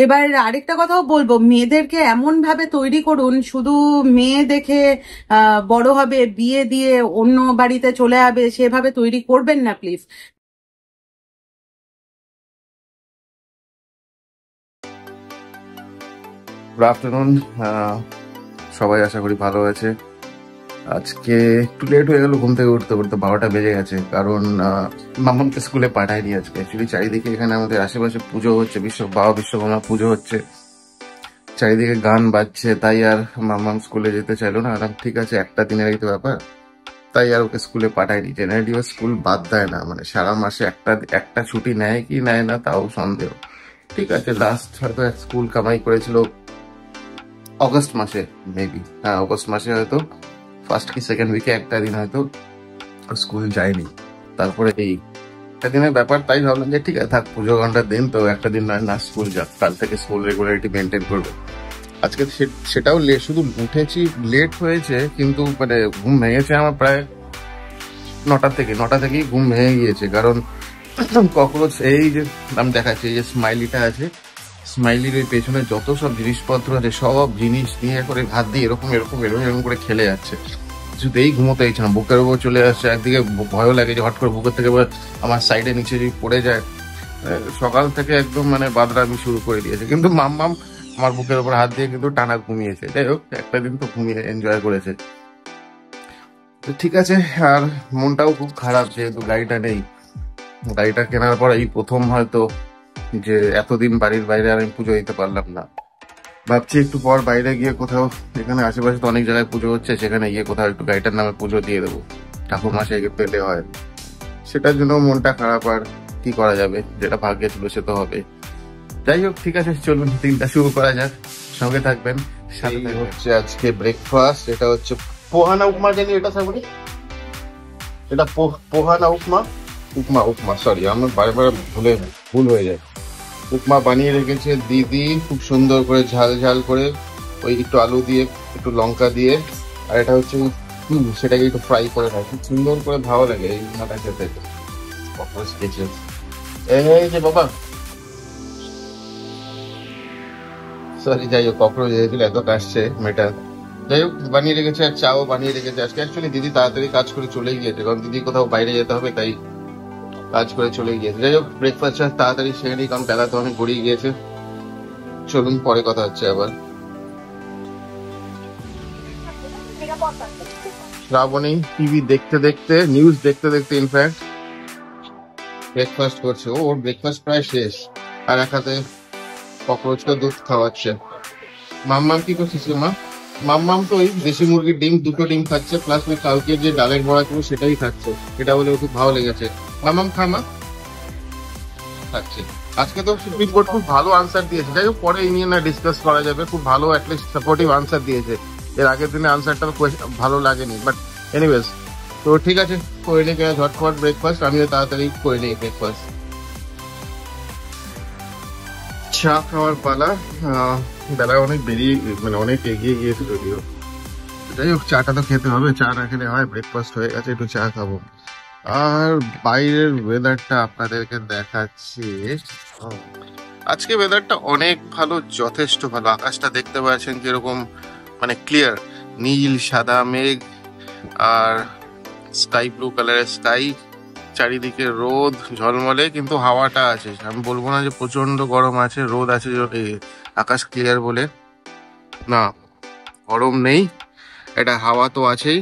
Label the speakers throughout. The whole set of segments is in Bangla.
Speaker 1: এবার আরেকটা কথাও বলবো, মেয়েদেরকে এমন ভাবে তৈরি করুন, শুধু মেয়ে দেখে বড় হবে, বিয়ে দিয়ে অন্য বাড়িতে চলে যাবে, সেভাবে তৈরি করবেন না প্লিজ।
Speaker 2: গুড আফটারনুন, সবাই আশা করি ভালো আছে। আজকে একটু লেট হয়ে গেল ঘুম থেকে উঠতে উঠতে, 12টা বেজে গেছে। কারণ মাম্মামকে স্কুলে পাঠায়নি আজকে। অ্যাকচুয়ালি চারিদিকে এখানে আমাদের আশেপাশে পুজো হচ্ছে, বাবা বিশ্বকর্মা পুজো হচ্ছে, চারিদিকে গান বাজছে, তাই আর মাম্মাম স্কুলে যেতে চাইলো না। আর ঠিক আছে, একটা দিনেরই তো ব্যাপার, তাই আর ওকে স্কুলে পাঠায়নি। জেনারেলি ও স্কুল বাদ দেয় না, মানে সারা মাসে একটা ছুটি নেয় কি নেয় না তাও সন্দেহ। ঠিক আছে, লাস্ট হয়তো স্কুল কামাই করেছিল অগস্ট মাসে, মেবি, হ্যাঁ অগস্ট মাসে হয়তো ফার্স্ট কি সেকেন্ড উইকে একটা দিন হয়তো স্কুল যায়নি। তারপরে এই একটা দিনের ব্যাপার, তাই ভাবলাম যে ঠিক আছে থাক, পুজো ঘন্টার দিন তো একটা দিন নয় না স্কুল যাক, কাল থেকে স্কুল রেগুলারিটি মেনটেন করবে। আজকে সেটাও শুধু উঠেছি লেট হয়েছে, কিন্তু মানে ঘুম ভেঙেছে আমার প্রায় 9টা থেকেই ঘুম ভেঙে গিয়েছে। কারণ ককরোচ, এই যে আমি দেখাচ্ছি, এই যে স্মাইলিটা আছে, স্মাইলির ওই পেছনে যত সব জিনিসপত্র আছে, সব জিনিস নিয়ে করে হাত দিয়ে এরকম এরকম এরকম এরকম করে খেলে যাচ্ছে। কিছুতেই ঘুমোতে ইচ্ছে না, বুকের উপর চলে আসছে। একদিকে ভয়ও লাগে যে হট করে বুকের থেকে আমার সাইডে নিচে যদি পড়ে যায়। সকাল থেকে একদম মানে বাদরামি শুরু করে দিয়েছে, কিন্তু মাম্মাম আমার বুকের উপর হাত দিয়ে কিন্তু টানা ঘুমিয়েছে। যাই হোক, একটা দিন তো ঘুমিয়ে এনজয় করেছে, তো ঠিক আছে। আর মনটাও খুব খারাপ, যেহেতু গাড়িটা নেই। গাড়িটা কেনার পর এই প্রথম হয়তো যে এতদিন বাড়ির বাইরে আমি পুজো দিতে পারলাম না। ভাবছি একটু পর বাইরে গিয়ে কোথাও, এখানে আশেপাশে তো অনেক জায়গায় পুজো হচ্ছে, সেখানে গিয়ে কোথাও একটু গাড়িটার নামে পুজো দিয়ে দেবো, ঠাকুর মাসাইকে পেলে হয়। সেটার জন্য মনটা খারাপ, আর কি করা যাবে, যেটা ভাগ্যে ছিল সে তো হবে। যাই হোক, ঠিক আছে, চলুন দিনটা শুরু করা যাক, সঙ্গে থাকবেন। সাথে হচ্ছে আজকে ব্রেকফাস্ট, এটা হচ্ছে পোহানা উপমা, জানি এটা সামনে, এটা পোহানা উপমা, উপমা উপমা সরি, আমার বারে বারে ভুল হয়ে যায়। উপমা বানিয়ে রেখেছে দিদি, খুব সুন্দর করে ঝাল ঝাল করে, ওই একটু আলু দিয়ে একটু লঙ্কা দিয়ে। আর এটা হচ্ছে সেটাকে একটু ফ্রাই করে খায়, খুব সুন্দর করে ভালো লাগে এই উপমাটা খেতে। এই যে বাবা, সরি, যাই হোক, কখরোচ যেহেতু এত কাশছে মেয়েটা। যাই হোক, বানিয়ে রেখেছে, আর চাও বানিয়ে রেখেছে। আজকে অ্যাকচুয়ালি দিদি তাড়াতাড়ি কাজ করে চলে গিয়েছে, কারণ দিদি কোথাও বাইরে যেতে হবে, তাই কাজ করে চলে গিয়েছে। যাই হোক, ব্রেকফাস্ট তাড়াতাড়ি সেরে নিই, কারণ বেলা তো অনেক গড়িয়ে গিয়েছে। চলুন, পরে কথা হচ্ছে আবার। শ্রাবণী টিভি দেখতে দেখতে, নিউজ দেখতে দেখতে ইনফ্যাক্ট ব্রেকফাস্ট করছে। ওর ব্রেকফাস্ট প্রায় শেষ, আর এক হাতে ককরোচকে দুধ খাওয়াচ্ছে। মাম্মাম কি করছিস মা? মাম্মাম তো ওই দেশি মুরগির ডিম, 2টো ডিম খাচ্ছে, প্লাস ওই কালকে যে ডালের বড়া ছিল সেটাই খাচ্ছে। এটা বলে খুব ভালো লেগেছে। মাম্মাম খামা খাচ্ছে। আজকে তো সুপ্রিম কোর্ট খুব ভালো আনসার দিয়েছে, যাই হোক পরে এই নিয়ে না ডিসকাস করা যাবে। খুব ভালো অ্যাটলিস্ট সাপোর্টিভ আনসার দিয়েছে। এর আগের দিনে আনসারটা ভালো লাগেনি, বাট এনিওয়েজ, তো ঠিক আছে, করে নিই ঝটফট ব্রেকফাস্ট। আমিও তাড়াতাড়ি করে নিই ব্রেকফাস্ট। চা খাওয়ার পালা। বেলায় অনেক বেরিয়ে, মানে অনেক এগিয়ে গিয়েছে যদিও। যাই হোক, চাটা তো খেতে হবে, চা না খেলে হয়? ব্রেকফাস্ট হয়ে গেছে, একটু চা খাবো। আর বাইরের ওয়েদারটা আপনাদেরকে দেখাচ্ছি। আজকে ওয়েদারটা অনেক ভালো, যথেষ্ট ভালো। আকাশটা দেখতে পাচ্ছেন কিরকম, মানে ক্লিয়ার, নীল সাদা মেঘ আর স্কাই ব্লু কালারের স্কাই, চারিদিকে রোদ ঝলমলে, কিন্তু হাওয়াটা আছে। আমি বলবো না যে প্রচন্ড গরম আছে, রোদ আছে, আকাশ ক্লিয়ার বলে না, গরম নেই, এটা হাওয়া তো আছেই।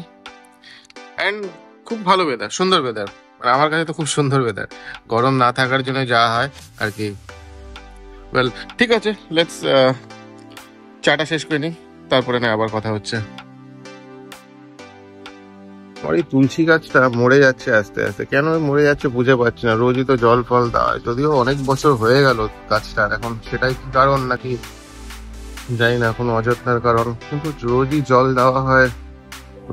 Speaker 2: অ্যান্ড খুব ভালো ওয়েদার, সুন্দর ওয়েদার, মানে আমার কাছে তো খুব সুন্দর ওয়েদার। গরম না থাকার জন্য যা হয় আর কি। ওয়েল, ঠিক আছে, লেটস চাটা শেষ করে নিই, তারপরে না আবার কথা হচ্ছে। আমার এই তুলসী গাছটা মরে যাচ্ছে আস্তে আস্তে, কেন মরে যাচ্ছে বুঝে পাচ্ছি না। রোজই তো জল ফল দেওয়া হয়, যদিও অনেক বছর হয়ে গেল গাছটার, এখন সেটাই কি কারণ নাকি জানি না, এখন অযত্নের কারণ। কিন্তু রোজই জল দেওয়া হয়,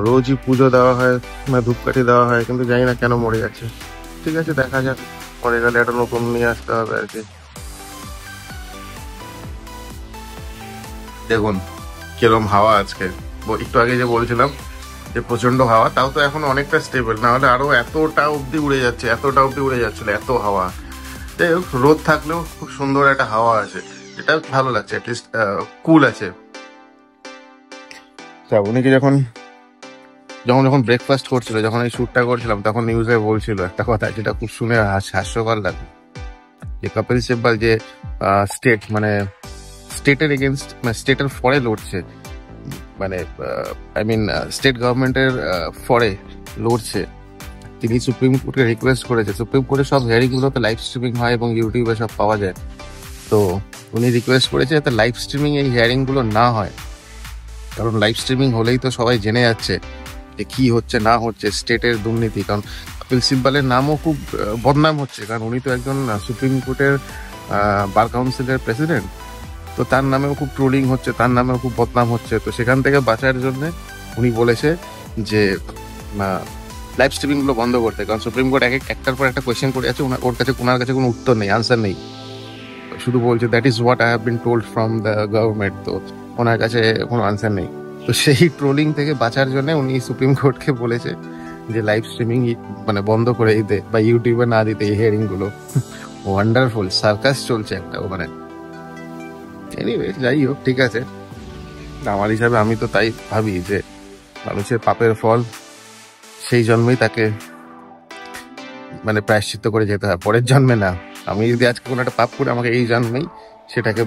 Speaker 2: রোজই পুজো দেওয়া হয়, না ধূপকাঠি দেওয়া হয়, কিন্তু জানি না কেন মরে যাচ্ছে। ঠিক আছে, দেখা যাক, মরে গেলে একটা নতুন নিয়ে আসতে হবে আর কি। দেখুন কিরম হাওয়া আজকে, একটু আগে যে বলছিলাম যে প্রচন্ড হাওয়া, তাও তো এখন অনেকটা স্টেবল, না হলে আরো এতটা অব্দি উড়ে যাচ্ছে, এতটা অব্দি উড়ে যাচ্ছিল, এত হাওয়া। যাই হোক, রোদ থাকলেও খুব সুন্দর একটা হাওয়া আছে। এটা ভালো লাগছে, অ্যাটলিস্ট কুল আছে। শ্রাবণীকে যখন যখন ব্রেকফাস্ট করছিল, যখন এই শ্যুটটা করছিলাম, তখন নিউজে বলছিল একটা কথা, যেটা খুব শুনে হাস্যকর লাগে, যে কপিল সিব্বল যে স্টেট মানে স্টেটের এগেনস্ট মানে স্টেটের ফরে লড়ছে, মানে আই মিন স্টেট গভর্নমেন্টের ফরে লড়ছে। তিনি সুপ্রিম কোর্টকে রিকোয়েস্ট করেছে, সুপ্রিম কোর্টের সব হিয়ারিং গুলোতে লাইভ স্ট্রিমিং হয় এবং ইউটিউবে সব পাওয়া যায়। তো উনি রিকোয়েস্ট করেছে যাতে লাইভ স্ট্রিমিং এই হিয়ারিং গুলো না হয়, কারণ লাইভ স্ট্রিমিং হলেই তো সবাই জেনে যাচ্ছে যে কি হচ্ছে না হচ্ছে, স্টেটের দুর্নীতি। কারণ কপিল সিব্বলের নামও খুব বদনাম হচ্ছে, কারণ উনি তো একজন সুপ্রিম কোর্টের বার কাউন্সিলের প্রেসিডেন্ট। তো তার নামেও খুব ট্রোলিং হচ্ছে, তার নামেও খুব বদনাম হচ্ছে। তো সেখান থেকে বাঁচার জন্য উনি বলেছে যে লাইভ স্ট্রিমিং গুলো বন্ধ করতে, কারণ সুপ্রিম কোর্ট একটার পর একটা কোয়েশ্চেন করে আছে, ওনার কাছে কোনো উত্তর নেই, আনসার নেই, শুধু বলছে that is what I have been told from the government. তো ওনার কাছে কোনো আনসার নেই। তো সেই ট্রোলিং থেকে বাঁচার জন্য উনি সুপ্রিম কোর্টকে বলেছে যে লাইভ স্ট্রিমিং মানে বন্ধ করে দিতে বা ইউটিউবে না দিতে এই হিয়ারিং গুলো। ওয়ান্ডারফুল সার্কাস চলছে একটা ওখানে। এনিওয়ে, যাই হোক, ঠিক আছে। আমার হিসাবে আমি তো তাই ভাবি যে মানুষের পাপের ফল সেই জন্মেই তাকে মানে প্রায়শ্চিত্ত করে যেতে হয়, পরের জন্মে না। আমি যদি আজকে কোনো একটা পাপ করে আমাকে এই জন্মেই সেটাকে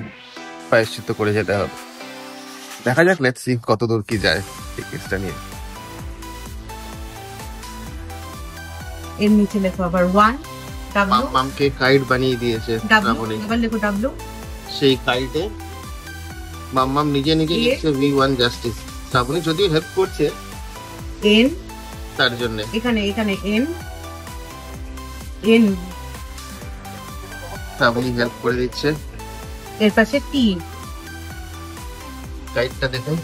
Speaker 2: প্রায়শ্চিত্ত করে যেতে হবে। দেখা যাক, লেটস সি কতদূর কি যায় এই কেসটা নিয়ে।
Speaker 1: এর নিচে লেখো আবার 1 ডাব্লিউ,
Speaker 2: মামকে কাইট বানিয়ে দিয়েছে শ্রাবণী।
Speaker 1: এবার লেখো ডাব্লিউ।
Speaker 2: সেই কাইটে মাম্মাম নিজে নিজে লিখছে V1 জাস্টিস। শ্রাবণী যদিও হেল্প করছে
Speaker 1: এন,
Speaker 2: তার জন্য
Speaker 1: এখানে এন এন
Speaker 2: শ্রাবণী হেল্প করে দিচ্ছে।
Speaker 1: এর পাশে টি,
Speaker 2: কাইটটা দেখুন,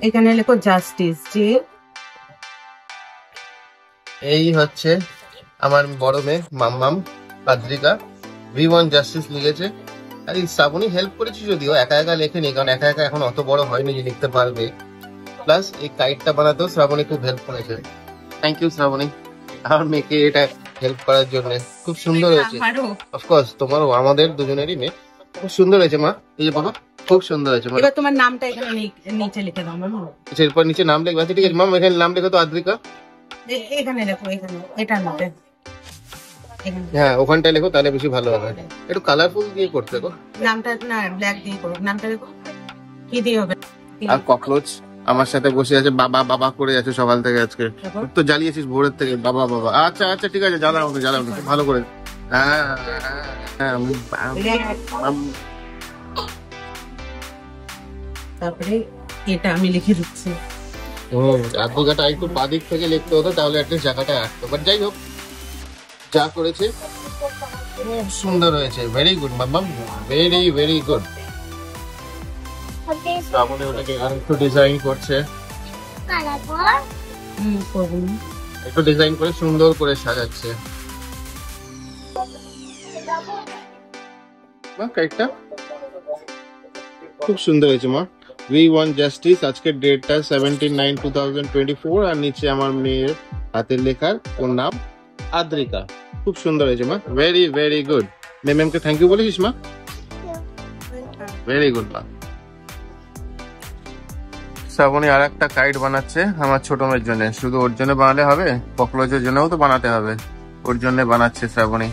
Speaker 1: এখানে লেখো জাস্টিস। যে
Speaker 2: এই হচ্ছে আমার বড় মেয়ে মাম্মাম আদ্রিকা, V1 জাস্টিস লিখেছে। আর এই শ্রাবণী হেল্প করেছি, যদিও একা একা লেখেনি, কারণ একা একা এখন অত বড় হয়নি যে লিখতে পারবে। প্লাস এই কাইটটা বানাতেও শ্রাবণী খুব হেল্প করেছে। থ্যাংক ইউ শ্রাবণী, আমার মেয়েকে এটা হেল্প করার জন্য। খুব সুন্দর হয়েছে, অফকোর্স তোমারও, আমাদের দুজনেরই মেয়ে। খুব সুন্দর হয়েছে মা, এই যে বাবা, খুব সুন্দর হয়েছে।
Speaker 1: এবার তোমার নামটা এখানে নিচে লিখে দাও মামা।
Speaker 2: আচ্ছা, এরপর নিচে নাম লিখবে। আচ্ছা ঠিক আছে মাম, এখানে নাম লিখো তো আদ্রিকা।
Speaker 1: এখানে লেখো, এখানে এটা নামটা
Speaker 2: হ্যাঁ, ওখানটায় লেখো, তাহলে বেশি ভালো হবে। একটু কালারফুল দিয়ে করতে গো,
Speaker 1: নামটা না ব্ল্যাক দিয়ে করো। নামটা লেখো, কি দিয়ে হবে?
Speaker 2: আর ককরোচ আমার সাথে বসে আছে, বাবা বাবা করে আছে সকাল থেকে। আজকে তো জ্বালিয়েছিস ভোরের থেকে, বাবা বাবা। আচ্ছা আচ্ছা ঠিক আছে, জ্বালাও ভালো করে। হ্যাঁ হ্যাঁ,
Speaker 1: তারপরে এটা আমি লিখে দিচ্ছি।
Speaker 2: আদ্রিকাটা একটু বাদিক থেকে লিখতে হতো, তাহলে একটা জায়গাটা আসতো। বাট যাই হোক, যা করেছে খুব সুন্দর হয়েছে। ভেরি গুড মাম্মাম, ভেরি ভেরি গুড। শ্রাবণী ওটাকে আর একটু ডিজাইন করছে, একটু ডিজাইন করে সুন্দর করে সাজাচ্ছে। কাইটটা খুব সুন্দর হয়েছে মা। V1 জাস্টিস, আজকের ডেটটা 17/9/2024, আর নিচে আমার মেয়ের হাতের লেখার, ওর নাম আদ্রিকা। খুব সুন্দর হয়েছে মা, ভেরি ভেরি গুড। ম্যামকে থ্যাংক ইউ বলেছিস মা? ভেরি গুড মা। শ্রাবণী আর একটা কাইট বানাচ্ছে আমার ছোট মেয়ের জন্য। শুধু ওর জন্য বানালে হবে, ককরোচের জন্যও তো বানাতে হবে। ওর জন্য বানাচ্ছে শ্রাবণী।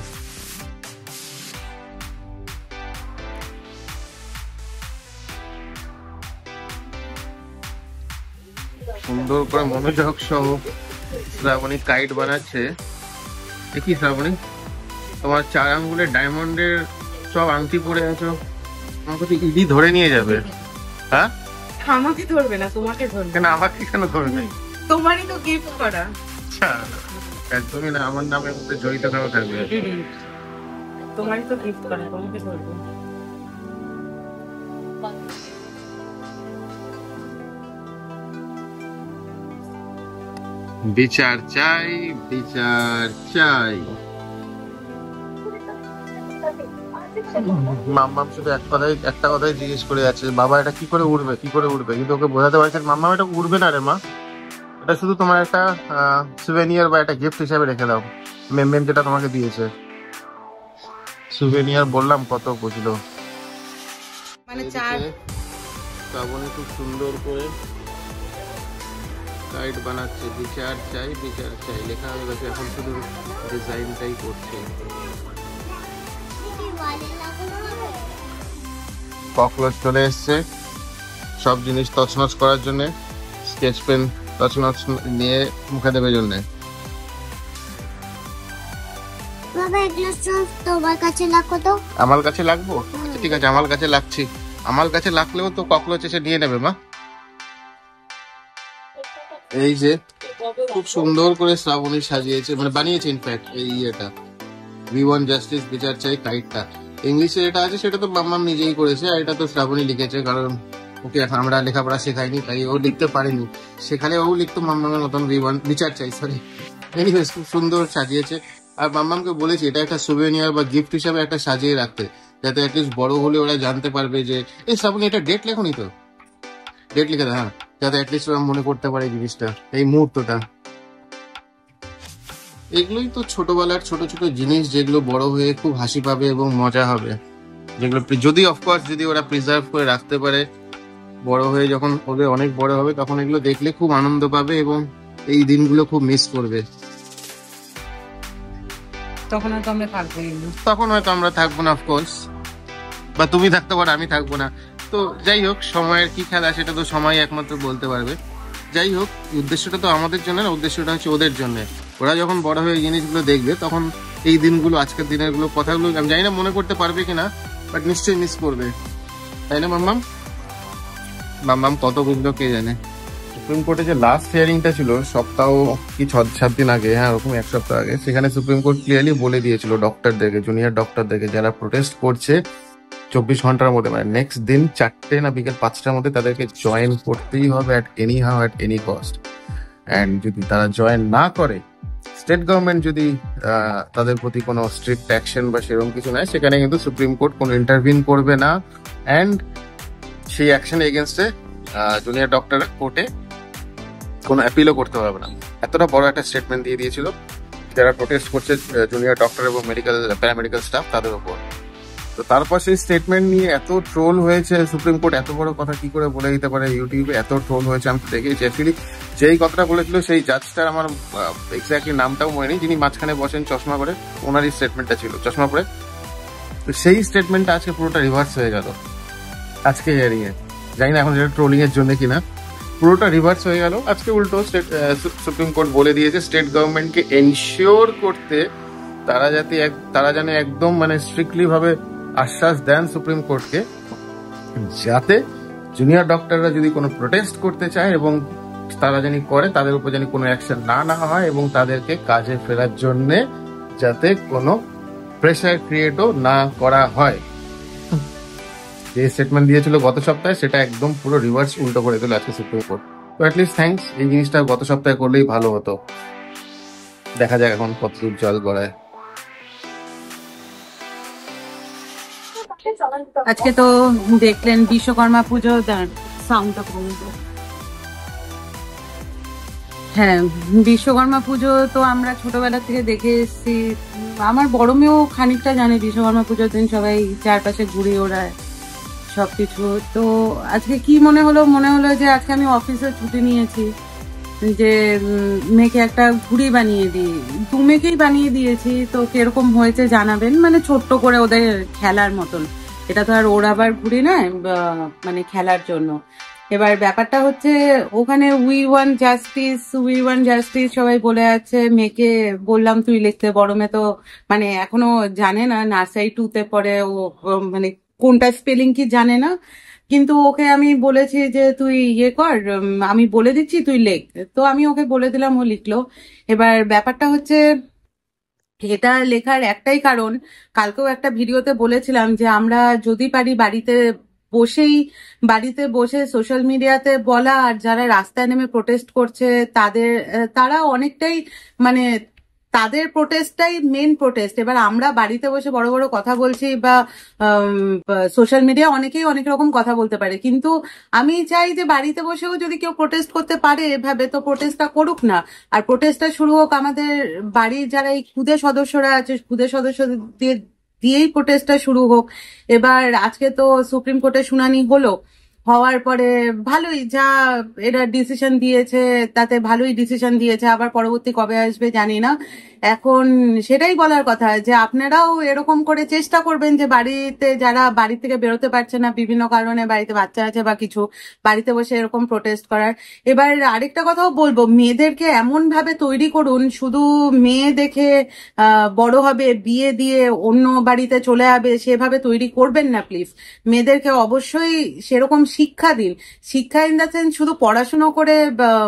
Speaker 2: সুন্দর করে মনোযোগ সহ শ্রাবণী কাইট বানাচ্ছে। দেখি শ্রাবণী, তোমার 4 আঙ্গুলের ডায়মন্ডের সব আংটি পরে আছো, আমাকে তো ইডি ধরে নিয়ে যাবে। হ্যাঁ,
Speaker 1: আমাকে ধরবে না, তোমাকে ধরবে।
Speaker 2: কেন আমাকে কেন ধরবে?
Speaker 1: তোমারই তো গিফট করা।
Speaker 2: আচ্ছা, একদমই না, আমার নামের মধ্যে জড়িত কেন থাকবে?
Speaker 1: তোমারই তো গিফট করা, তোমাকে ধরবে।
Speaker 2: বিচার চাই, বিচার চাই। মাম্মাম শুধু একটা কথাই জিজ্ঞেস করে যাচ্ছে, বাবা এটা কি করে উড়বে, কি করে উড়বে। কিন্তু ওকে বোঝাতে পারছেন মাম্মাম এটা উড়বে না রে মা, এটা শুধু তোমার একটা সুভেনিয়ার বা একটা গিফট হিসাবে রেখে দাও, মেম যেটা তোমাকে দিয়েছে। সুভেনিয়ার বললাম কত বুঝলো।
Speaker 1: মানে চার
Speaker 2: শ্রাবণী খুব সুন্দর করে গাইড বানাচ্ছে, বিচার চাই বিচার চাই লেখা হয়ে গেছে, এখন শুধু ডিজাইনটাই করছে। ককরোচ চলে এসছে সব জিনিস তছনছ করার জন্য, স্কেচ পেন তছনছ নিয়ে মুখে দেবে জন্য।
Speaker 3: বাবা এগুলো সব তোমার কাছে রাখো তো।
Speaker 2: আমার কাছে লাগবো? আচ্ছা ঠিক আছে, আমার কাছে লাগছি। আমার কাছে লাগলেও তো ককরোচ এসে নিয়ে নেবে মা। এই যে খুব সুন্দর করে শ্রাবণী সাজিয়েছে, মানে বানিয়েছে ইনফ্যাক্ট এই ইয়েটা, উই ওয়ান্ট জাস্টিস বিচার চাই কাইটটা। ইংলিশে যেটা আছে সেটা তো মাম্মাম নিজেই করেছে, আর এটা তো শ্রাবণী লিখেছে, কারণ ওকে এখন আমরা লেখাপড়া শেখাইনি তাই ও লিখতে পারেনি। সেখানে ও লিখতো মাম্মামের মতন উই ওয়ান্ট বিচার চাই, সরি। এনিওয়েজ খুব সুন্দর সাজিয়েছে। আর মাম্মামকে বলেছি এটা একটা সুভেনিয়ার বা গিফট হিসাবে একটা সাজিয়ে রাখতে, যাতে অ্যাটলিস্ট বড় হলে ওরা জানতে পারবে যে এই শ্রাবণী এটা ডেট লেখনি তো, ডেট লিখে হ্যাঁ, যাতে অ্যাটলিস্ট ওরা মনে করতে পারে জিনিসটা, এই মুহূর্তটা। এগুলোই তো ছোটবেলার ছোট ছোট জিনিস যেগুলো বড় হয়ে খুব হাসি পাবে এবং মজা হবে, যেগুলো যদি অফকোর্স যদি ওরা প্রিজার্ভ করে রাখতে পারে, বড় হয়ে যখন ওদের অনেক বড় হবে তখন এগুলো দেখলে খুব আনন্দ পাবে এবং এই দিনগুলো খুব মিস করবে।
Speaker 1: তখন হয়তো আমরা থাকবো,
Speaker 2: তখন হয়তো আমরা থাকবো না অফকোর্স, বা তুমি থাকতে পারো আমি থাকবো না। তো যাই হোক, সময়ের কি খেলা সেটা তো সময় একমাত্র বলতে পারবে। যাই হোক, উদ্দেশ্যটা তো আমাদের জন্য না, উদ্দেশ্যটা হচ্ছে ওদের জন্য। ওরা যখন বড় হয়ে এই জিনিসগুলো দেখবে তখন এই দিনগুলো, আজকের দিনের গুলো, কথাগুলো আমি জানি না মনে করতে পারবে কিনা, বাট নিশ্চয়ই মিস করবে, তাই না মাম্মাম? মাম্মাম কত বুঝলো কে জানে। সুপ্রিম কোর্টে যে লাস্ট হিয়ারিংটা ছিল সপ্তাহ কি 6-7 দিন আগে, হ্যাঁ ওরকম এক সপ্তাহ আগে, সেখানে সুপ্রিম কোর্ট ক্লিয়ারলি বলে দিয়েছিল ডক্টরদেরকে, জুনিয়র ডক্টরদেরকে যারা প্রোটেস্ট করছে 24 ঘন্টার মধ্যে, মানে নেক্সট দিন 4টে না বিকেল 5টার মধ্যে তাদেরকে জয়েন করতেই হবে at any how at any cost. And যদি তারা জয়েন না করে, স্টেট গভর্নমেন্ট যদি তাদের প্রতি কোনো স্ট্রিক্ট অ্যাকশন বা সেরকম কিছু নেয়, সেখানে কিন্তু সুপ্রিম কোর্ট কোনো ইন্টারভিন করবে না, অ্যান্ড সেই অ্যাকশন এগেনস্টে জুনিয়র ডক্টররা কোর্টে কোনো অ্যাপিলও করতে পারবে না। এতটা বড় একটা স্টেটমেন্ট দিয়ে দিয়েছিল যারা প্রোটেস্ট করছে জুনিয়র ডক্টর এবং প্যারামেডিক্যাল স্টাফ তাদের উপর। তো তারপর সেই স্টেটমেন্ট নিয়ে এত ট্রোল হয়েছে, সুপ্রিম কোর্ট এত বড় কথা কি করে বলে দিতে পারে, ইউটিউবে এত ট্রোল হয়েছে আমি দেখেছি। অ্যাকচুয়ালি যেই কথাটা বলেছিল সেই জাজটার আমার এক্স্যাক্টলি নামটাও মনে নেই, যিনি মাঝখানে বসেন চশমা করে, ওনারই স্টেটমেন্টটা ছিল চশমা পরে। তো সেই স্টেটমেন্টটা আজকে পুরোটা রিভার্স হয়ে গেল আজকে হিয়ারিং এ। জানি না এখন এটা ট্রোলিং এর জন্য কিনা, পুরোটা রিভার্স হয়ে গেল আজকে। উল্টো সুপ্রিম কোর্ট বলে দিয়েছে স্টেট গভর্নমেন্টকে এনশিওর করতে, তারা যেন একদম মানে স্ট্রিক্টলি ভাবে আশ্বাস দেন সুপ্রিম কোর্টকে, যাতে জুনিয়র ডক্টররা যদি কোনো প্রোটেস্ট করতে চায় এবং তারা জানি করে, তাদের উপর জানি কোনো অ্যাকশন না নেওয়া হয় এবং তাদেরকে কাজে ফেরার জন্য যাতে কোনো প্রেশার ক্রিয়েটও না করা হয়। যে স্টেটমেন্ট দিয়েছিল গত সপ্তাহে সেটা একদম পুরো রিভার্স উল্টো করে দিল আজকে সুপ্রিম কোর্ট। তো অ্যাটলিস্ট থ্যাঙ্কস, এই জিনিসটা গত সপ্তাহে করলেই ভালো হতো। দেখা যাক এখন কতদূর জল গড়ায়।
Speaker 1: আজকে তো দেখলেন বিশ্বকর্মা পুজো, সাউন্ডটা কমবে। হ্যাঁ, বিশ্বকর্মা পুজো তো আমরা ছোটবেলা থেকে দেখে এসেছি। আমার বড় মেয়েও খানিকটা জানে বিশ্বকর্মা পুজোর দিন সবাই চারপাশে ঘুরে ওড়ায় সবকিছু। তো আজকে কি মনে হলো যে আজকে আমি অফিসে ছুটি নিয়েছি, যে মেয়েকে একটা ঘুড়ি বানিয়ে দিই। 2 মেয়েকেই বানিয়ে দিয়েছি, তো কিরকম হয়েছে জানাবেন। মানে ছোট্ট করে ওদের খেলার মতন, এটা তো আর ওড়াবার ঘুড়ি নয়, মানে খেলার জন্য। এবার ব্যাপারটা হচ্ছে ওখানে উই ওয়ান্ট জাস্টিস সবাই বলে আছে। মেয়েকে বললাম তুই লিখতে, বড় মেয়ে তো মানে এখনো জানে না, নার্সারি 2তে পড়ে ও, মানে কোনটা স্পেলিং কি জানে না। কিন্তু ওকে আমি বলেছি যে তুই ইয়ে কর, আমি বলে দিচ্ছি তুই লেখ। তো আমি ওকে বলে দিলাম, ও লিখলো। এবার ব্যাপারটা হচ্ছে এটা লেখার একটাই কারণ, কালকেও একটা ভিডিওতে বলেছিলাম যে আমরা যদি পারি বাড়িতে বসে সোশ্যাল মিডিয়াতে বলা, আর যারা রাস্তায় নেমে প্রোটেস্ট করছে তারা অনেকটাই মানে তাদের প্রোটেস্টটাই মেন প্রোটেস্ট। এবার আমরা বাড়িতে বসে বড় বড় কথা বলছি বা সোশ্যাল মিডিয়া অনেকেই অনেক রকম কথা বলতে পারে, কিন্তু আমি চাই যে বাড়িতে বসেও যদি কেউ প্রোটেস্ট করতে পারে এভাবে, তো প্রোটেস্টটা করুক না। আর প্রোটেস্টটা শুরু হোক আমাদের বাড়ির যারা এই খুদে সদস্যরা আছে, খুদে সদস্যদের দিয়েই প্রোটেস্টটা শুরু হোক। এবার আজকে তো সুপ্রিম কোর্টে শুনানি হলো, হওয়ার পরে ভালোই যা এরা ডিসিশন দিয়েছে তাতে ভালোই ডিসিশন দিয়েছে। আবার পরবর্তী কবে আসবে জানি না। এখন সেটাই বলার কথা যে আপনারাও এরকম করে চেষ্টা করবেন যে বাড়িতে যারা বাড়ি থেকে বেরোতে পারছে না বিভিন্ন কারণে, বাড়িতে বাচ্চা আছে বা কিছু, বাড়িতে বসে এরকম প্রোটেস্ট করার। এবার আরেকটা কথাও বলবো, মেয়েদেরকে এমন ভাবে তৈরি করুন, শুধু মেয়ে দেখে বড় হবে, বিয়ে দিয়ে অন্য বাড়িতে চলে যাবে সেভাবে তৈরি করবেন না প্লিজ। মেয়েদেরকে অবশ্যই সেরকম শিক্ষা দিন। শিক্ষা ইন দ্য সেন্স শুধু পড়াশুনো করে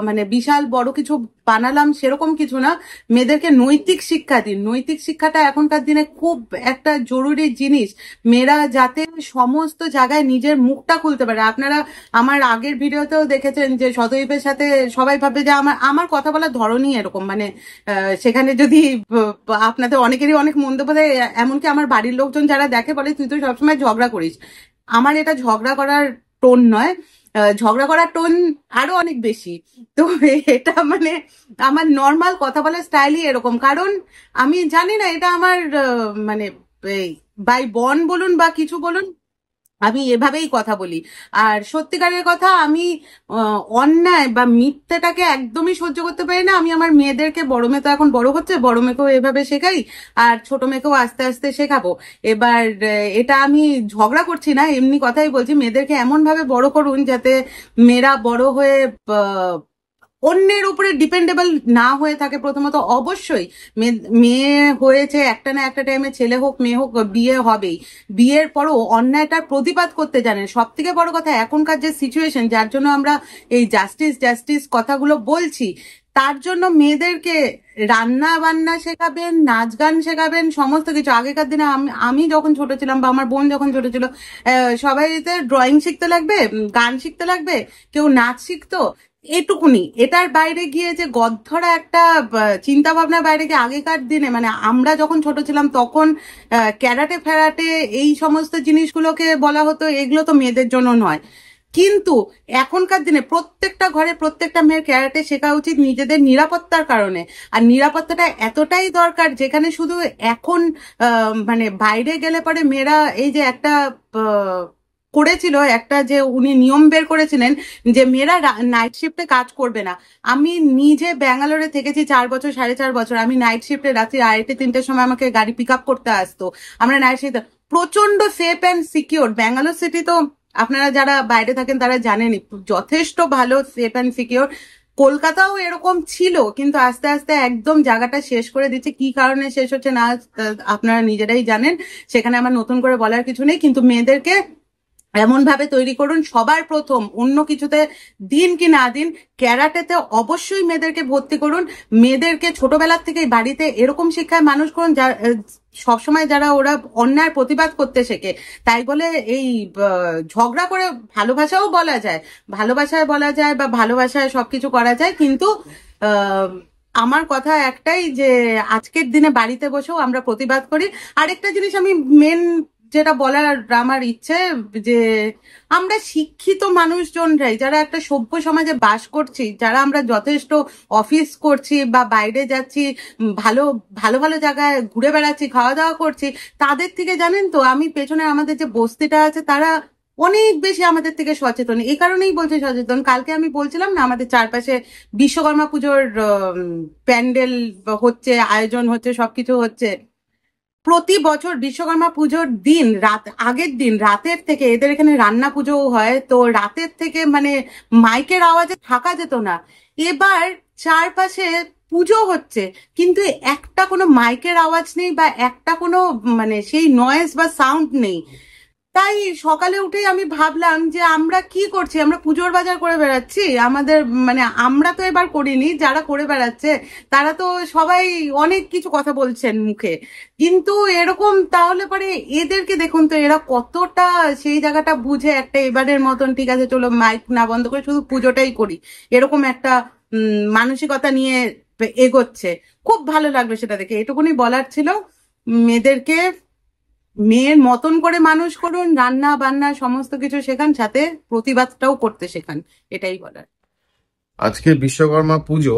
Speaker 1: মানে বিশাল বড় কিছু বানালাম সেরকম কিছু না, মেয়েদেরকে নৈতিক শিক্ষা দিন। নৈতিক শিক্ষাটা এখনকার দিনে খুব একটা জরুরি জিনিস, মেয়েরা যাতে সমস্ত জায়গায় নিজের মুখটা খুলতে পারে। আপনারা আমার আগের ভিডিওতেও দেখেছেন যে সদীপের সাথে সবাই ভাবে যে আমার কথা বলার ধরনই এরকম, মানে সেখানে যদি আপনাদের অনেকেরই অনেক মন্দ বলে, এমনকি আমার বাড়ির লোকজন যারা দেখে বলে তুই তো সবসময় ঝগড়া করিস। আমার এটা ঝগড়া করার টোন নয়, ঝগড়া করার টোন আরো অনেক বেশি। তো এটা মানে আমার নর্মাল কথা বলার স্টাইলই এরকম, কারণ আমি জানি না এটা আমার মানে বাই বন বলুন বা কিছু বলুন, আমি এভাবেই কথা বলি। আর সত্যিকারের কথা, আমি অন্যায় বা মিথ্যেটাকে একদমই সহ্য করতে পারি না। আমি আমার মেয়েদেরকে, বড় মেয়ে তো এখন বড় হচ্ছে, বড় মেয়েকেও এভাবে শেখাই আর ছোট মেয়েকেও আস্তে আস্তে শেখাবো। এবার এটা আমি ঝগড়া করছি না, এমনি কথাই বলছি, মেয়েদেরকে এমন ভাবে বড় করুন যাতে মেয়েরা বড় হয়ে অন্যের উপরে ডিপেন্ডেবল না হয়ে থাকে। প্রথমত অবশ্যই মেয়ে হয়েছে, একটা না একটা টাইমে ছেলে হোক মেয়ে হোক বিয়ে হবেই, বিয়ের পরও অন্যায়টার প্রতিবাদ করতে জানেন। সব থেকে বড় কথা, এখনকার যে সিচুয়েশন, যার জন্য আমরা এই জাস্টিস জাস্টিস কথাগুলো বলছি, তার জন্য মেয়েদেরকে রান্না বান্না শেখাবেন, নাচ গান শেখাবেন, সমস্ত কিছু। আগেকার দিনে আমি যখন ছোট ছিলাম বা আমার বোন যখন ছোট ছিল, সবাই ড্রয়িং শিখতে লাগবে, গান শিখতে লাগবে, কেউ নাচ শিখতো, এটুকুনি। এটার বাইরে গিয়ে যে গদ্ধরা একটা চিন্তা ভাবনার বাইরে গিয়ে আগেকার দিনে, মানে আমরা যখন ছোট ছিলাম তখন ক্যারাটে ফেরাটে এই সমস্ত জিনিসগুলোকে বলা হতো এগুলো তো মেয়েদের জন্য নয়। কিন্তু এখনকার দিনে প্রত্যেকটা ঘরে প্রত্যেকটা মেয়ের ক্যারাটে শেখা উচিত নিজেদের নিরাপত্তার কারণে। আর নিরাপত্তাটা এতটাই দরকার যেখানে শুধু এখন মানে বাইরে গেলে পরে মেয়েরা, এই যে একটা করেছিল একটা, যে উনি নিয়ম বের করেছিলেন যে মেয়েরা নাইট শিফটে কাজ করবে না। আমি নিজে ব্যাঙ্গালোরে থেকেছি 4 বছর 4.5 বছর, আমি নাইট শিফটে রাত্রি 2:30-3টের সময় আমাকে গাড়ি পিক আপ করতে আসতো। আমরা নাইট শিফট প্রচন্ড safe and secure. Bangalore city তো আপনারা যারা বাইরে থাকেন তারা জানেনই, যথেষ্ট ভালো সেফ অ্যান্ড সিকিউর। কলকাতাও এরকম ছিল, কিন্তু আস্তে আস্তে একদম জায়গাটা শেষ করে দিচ্ছে। কি কারণে শেষ হচ্ছে না আপনারা নিজেরাই জানেন, সেখানে আমার নতুন করে বলার কিছু নেই। কিন্তু মেয়েদেরকে এমন ভাবে তৈরি করুন, সবার প্রথম অন্য কিছুতে দিন কি না দিন, ক্যারাটেতে অবশ্যই মেয়েদেরকে ভর্তি করুন। মেয়েদেরকে ছোটবেলার থেকে বাড়িতে এরকম শিক্ষায় মানুষ করুন সবসময় যারা ওরা অন্যায় প্রতিবাদ করতে শেখে। তাই বলে এই ঝগড়া করে ভালোবাসাও বলা যায়, ভালোবাসায় বলা যায় বা ভালোবাসায় সবকিছু করা যায়, কিন্তু আমার কথা একটাই যে আজকের দিনে বাড়িতে বসেও আমরা প্রতিবাদ করি। আরেকটা জিনিস আমি মেন যেটা বলার আমার ইচ্ছে, যে আমরা শিক্ষিত মানুষজনরাই যারা একটা সভ্য সমাজে বাস করছি, যারা আমরা যথেষ্ট অফিস করছি বা বাইরে যাচ্ছি, ভালো ভালো ভালো জায়গায় ঘুরে বেড়াচ্ছি, খাওয়া দাওয়া করছি, তাদের থেকে জানেন তো আমি পেছনে আমাদের যে বস্তিটা আছে তারা অনেক বেশি আমাদের থেকে সচেতন। এই কারণেই বলছি সচেতন, কালকে আমি বলছিলাম না আমাদের চারপাশে বিশ্বকর্মা পুজোর প্যান্ডেল হচ্ছে, আয়োজন হচ্ছে, সবকিছু হচ্ছে। প্রতি বছর বিশ্বকর্মা পুজোর দিন আগের দিন রাতের থেকে এদের এখানে রান্না পুজোও হয়, তো রাতের থেকে মানে মাইকের আওয়াজে থাকা যেত না। এবার চারপাশে পুজো হচ্ছে কিন্তু একটা কোনো মাইকের আওয়াজ নেই বা একটা কোনো মানে সেই নয়েজ বা সাউন্ড নেই। তাই সকালে উঠেই আমি ভাবলাম যে আমরা কি করছি, আমরা পুজোর বাজার করে বেড়াচ্ছি। আমাদের মানে আমরা তো এবার করিনি, যারা করে বেড়াচ্ছে তারা তো সবাই অনেক কিছু কথা বলছেন মুখে, কিন্তু এরকম তাহলে পরে এদেরকে দেখুন তো এরা কতটা সেই জায়গাটা বুঝে একটা এবারের মতন ঠিক আছে চলো মাইক না বন্ধ করে শুধু পুজোটাই করি, এরকম একটা মানসিকতা নিয়ে এগোচ্ছে। খুব ভালো লাগলো সেটা দেখে। এটুকুনি বলার ছিল, মেয়েদেরকে মেয়ের মতন করে মানুষ করুন, রান্না বান্না সমস্ত কিছু শেখান, সাথে প্রতিবাদটাও করতে শেখান, এটাই বলার।
Speaker 2: আজকে বিশ্বকর্মা পুজো,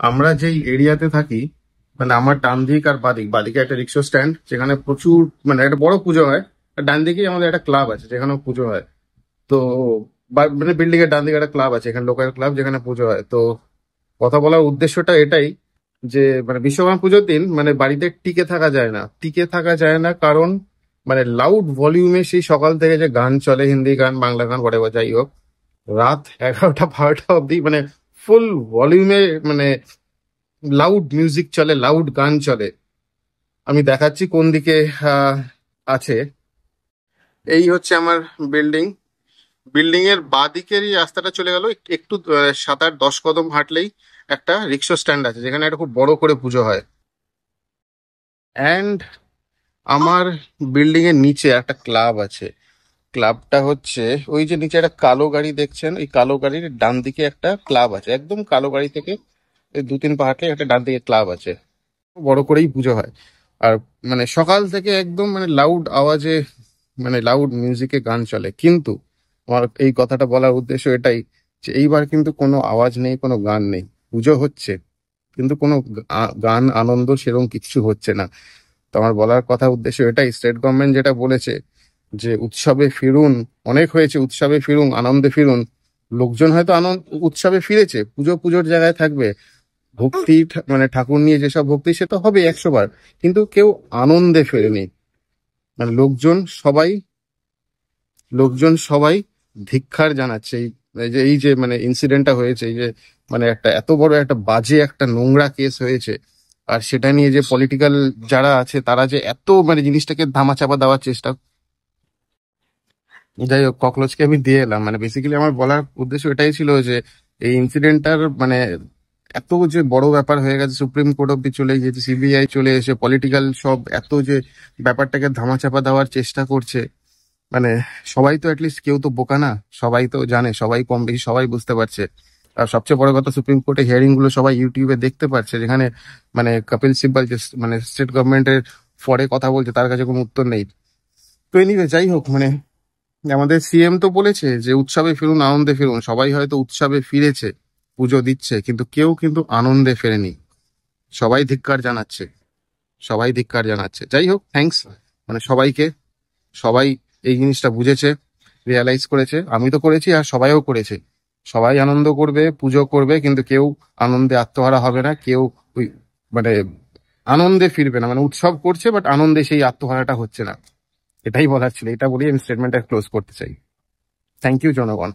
Speaker 2: আমরা যেই এরিয়াতে থাকি মানে আমার ডান দিক আর বাদিকে একটা রিক্সা স্ট্যান্ড, যেখানে প্রচুর মানে একটা বড় পুজো হয়। আর ডান দিকেই আমাদের একটা ক্লাব আছে যেখানেও পুজো হয়। তো মানে বিল্ডিং এর ডান দিকে একটা ক্লাব আছে, এখানে লোকাল ক্লাব যেখানে পুজো হয়। তো কথা বলার উদ্দেশ্যটা এটাই যে মানে বিশ্বকর্মা পুজোর দিন মানে বাড়িতে টিকে থাকা যায় না, কারণ মানে লাউড ভলিউমে সেই সকাল থেকে যে গান চলে, হিন্দি গান, বাংলা গান, whatever, যাই হোক, রাত 11টা 12টা অব্দি মানে ফুল ভলিউমে মানে লাউড মিউজিক চলে, লাউড গান চলে। আমি দেখাচ্ছি কোন দিকে আছে। এই হচ্ছে আমার বিল্ডিং। বিল্ডিং এর বাঁদিকের এই রাস্তাটা চলে গেল একটু 7-8-10 কদম হাঁটলেই একটা রিক্সা স্ট্যান্ড আছে, যেখানে একটা খুব বড় করে পুজো হয়। অ্যান্ড আমার বিল্ডিং এর নিচে একটা ক্লাব আছে। ক্লাবটা হচ্ছে ওই যে নিচে একটা কালো গাড়ি দেখছেন, ওই কালো গাড়ির ডান দিকে একটা ক্লাব আছে, একদম কালো গাড়ি থেকে এই 2-3 পা হাঁটলে একটা ডান দিকে ক্লাব আছে। বড় করেই পুজো হয়। আর মানে সকাল থেকে একদম মানে লাউড আওয়াজে মানে লাউড মিউজিকে গান চলে। কিন্তু আমার এই কথাটা বলার উদ্দেশ্য এটাই যে এইবার কিন্তু কোনো আওয়াজ নেই, কোনো গান নেই। পুজো হচ্ছে কিন্তু কোনো গান আনন্দ সেরকম কিছু হচ্ছে না। তো আমার বলার কথা উদ্দেশ্য এটাই, স্টেট গভর্নমেন্ট যেটা বলেছে যে উৎসবে ফিরুন, অনেক হয়েছে, উৎসবে ফিরুন, আনন্দে ফিরুন। লোকজন হয়তো উৎসবে ফিরেছে, পুজোর জায়গায় থাকবে, ভক্তি মানে ঠাকুর নিয়ে যেসব ভক্তি সে তো হবে 100 বার, কিন্তু কেউ আনন্দে ফেরেনি। মানে লোকজন সবাই ধিক্কার জানাচ্ছে এই যে মানে ইনসিডেন্টটা হয়েছে, এই যে মানে একটা এত বড় একটা বাজে একটা নোংরা কেস হয়েছে। আর সেটা নিয়ে যে পলিটিক্যাল যারা আছে তারা যে এত মানে জিনিসটাকে ধামাচাপা দেওয়ার চেষ্টা। যাই হোক, ককরোচকে আমি দিয়ে এলাম। মানে বেসিক্যালি আমার বলার উদ্দেশ্য এটাই ছিল যে এই ইনসিডেন্টটার মানে এত যে বড় ব্যাপার হয়ে গেছে, সুপ্রিম কোর্ট অব্দি চলে গিয়েছে, সিবিআই চলে এসে পলিটিক্যাল সব এত যে ব্যাপারটাকে ধামাচাপা দেওয়ার চেষ্টা করছে। মানে সবাই তো অ্যাটলিস্ট, কেউ তো বোকা না, সবাই তো জানে, সবাই কম বেশি সবাই বুঝতে পারছে। আর সবচেয়ে বড় কথা, সুপ্রিম কোর্টে হিয়ারিং গুলো সবাই ইউটিউবে দেখতে পাচ্ছে, যেখানে মানে কপিল সিব্বল যে মানে স্টেট গভর্নমেন্টের ফরে কথা বলছে, তার কাছে কোনো উত্তর নেই। তো এনিওয়ে, যাই হোক, মানে আমাদের সিএম তো বলেছে যে উৎসবে ফিরুন, আনন্দে ফিরুন। সবাই হয়তো উৎসবে ফিরেছে, পুজো দিচ্ছে, কিন্তু কেউ কিন্তু আনন্দে ফেরেনি। সবাই ধিক্কার জানাচ্ছে। যাই হোক, থ্যাঙ্কস মানে সবাইকে। সবাই এই জিনিসটা বুঝেছে, রিয়ালাইজ করেছে। আমি তো করেছি আর সবাইও করেছে। সবাই আনন্দ করবে, পুজো করবে, কিন্তু কেউ আনন্দে আত্মহারা হবে না, কেউ ওই মানে আনন্দে ফিরবে না। মানে উৎসব করছে বাট আনন্দে সেই আত্মহারাটা হচ্ছে না। এটাই বলার ছিল, এটা বলেই আমি স্টেটমেন্টটা ক্লোজ করতে চাই। থ্যাংক ইউ জনগণ।